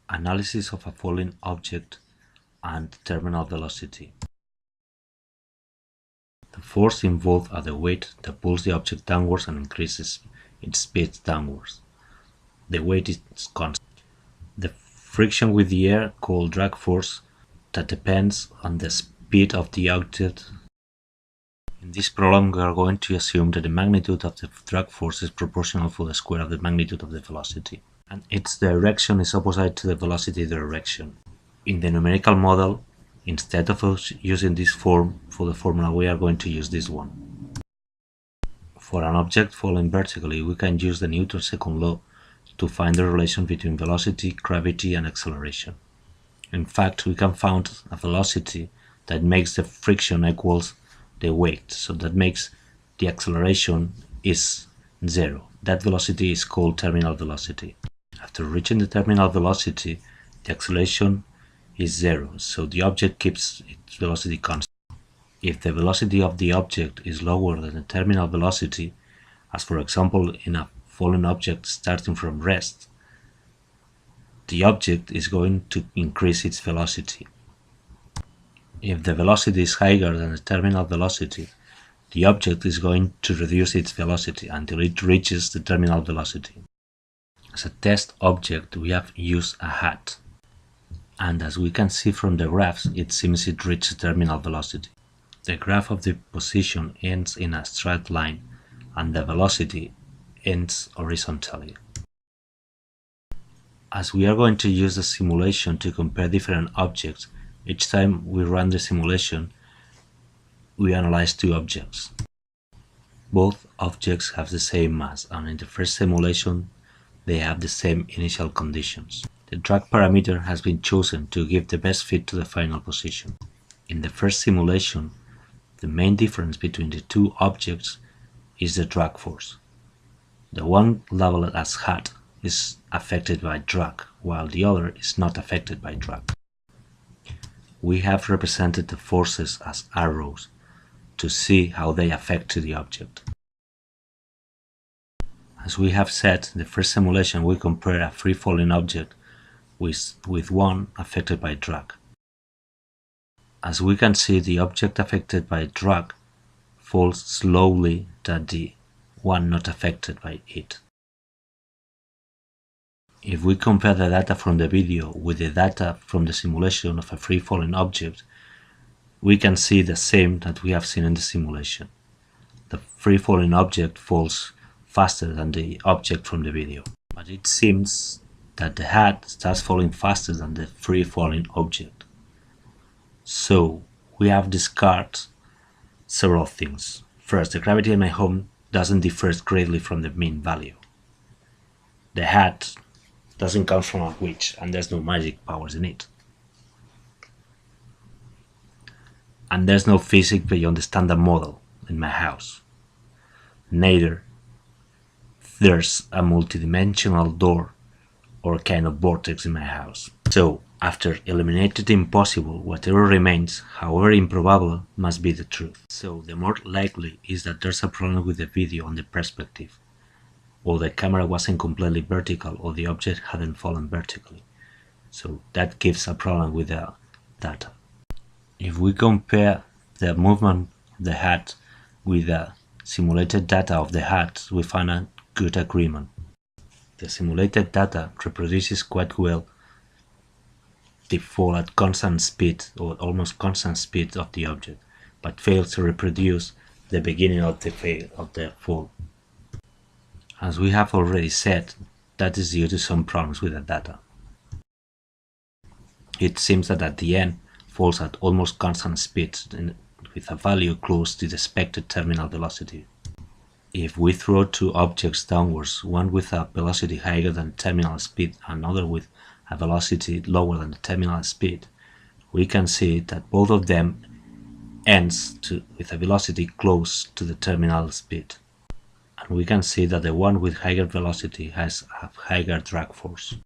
Analysis of a falling object and terminal velocity. The force involved are the weight that pulls the object downwards and increases its speed downwards. The weight is constant. The friction with the air, called drag force, that depends on the speed of the object. In this problem, we are going to assume that the magnitude of the drag force is proportional to the square of the magnitude of the velocity, and its direction is opposite to the velocity direction. In the numerical model, instead of using this form for the formula, we are going to use this one. For an object falling vertically, we can use the Newton's second law to find the relation between velocity, gravity, and acceleration. In fact, we can find a velocity that makes the friction equals the weight, so that makes the acceleration is 0. That velocity is called terminal velocity. After reaching the terminal velocity, the acceleration is 0, so the object keeps its velocity constant. If the velocity of the object is lower than the terminal velocity, as for example in a falling object starting from rest, the object is going to increase its velocity. If the velocity is higher than the terminal velocity, the object is going to reduce its velocity until it reaches the terminal velocity. As a test object, we have used a hat, and as we can see from the graphs, it seems it reached terminal velocity. The graph of the position ends in a straight line, and the velocity ends horizontally. As we are going to use the simulation to compare different objects, each time we run the simulation, we analyze two objects. Both objects have the same mass, and in the first simulation, they have the same initial conditions. The drag parameter has been chosen to give the best fit to the final position. In the first simulation, the main difference between the two objects is the drag force. The one labeled as hat is affected by drag, while the other is not affected by drag. We have represented the forces as arrows to see how they affect the object. As we have said, in the first simulation we compare a free-falling object with one affected by drag. As we can see, the object affected by drag falls slowly than the one not affected by it. If we compare the data from the video with the data from the simulation of a free-falling object, we can see the same that we have seen in the simulation. The free-falling object falls faster than the object from the video, but it seems that the hat starts falling faster than the free-falling object. So we have discarded several things. First, the gravity in my home doesn't differ greatly from the mean value. The hat doesn't come from a witch, and there's no magic powers in it. And there's no physics beyond the standard model in my house. Neither there's a multidimensional door or kind of vortex in my house. So, after eliminating the impossible, whatever remains, however improbable, must be the truth. So, the more likely is that there's a problem with the video on the perspective, or the camera wasn't completely vertical, or the object hadn't fallen vertically. So that gives a problem with the data. If we compare the movement of the hat with the simulated data of the hat, we find a good agreement. The simulated data reproduces quite well the fall at constant speed or almost constant speed of the object, but fails to reproduce the beginning of the fall. As we have already said, that is due to some problems with the data. It seems that at the end falls at almost constant speed with a value close to the expected terminal velocity. If we throw two objects downwards, one with a velocity higher than terminal speed and another with a velocity lower than the terminal speed, we can see that both of them ends with a velocity close to the terminal speed. And we can see that the one with higher velocity has a higher drag force.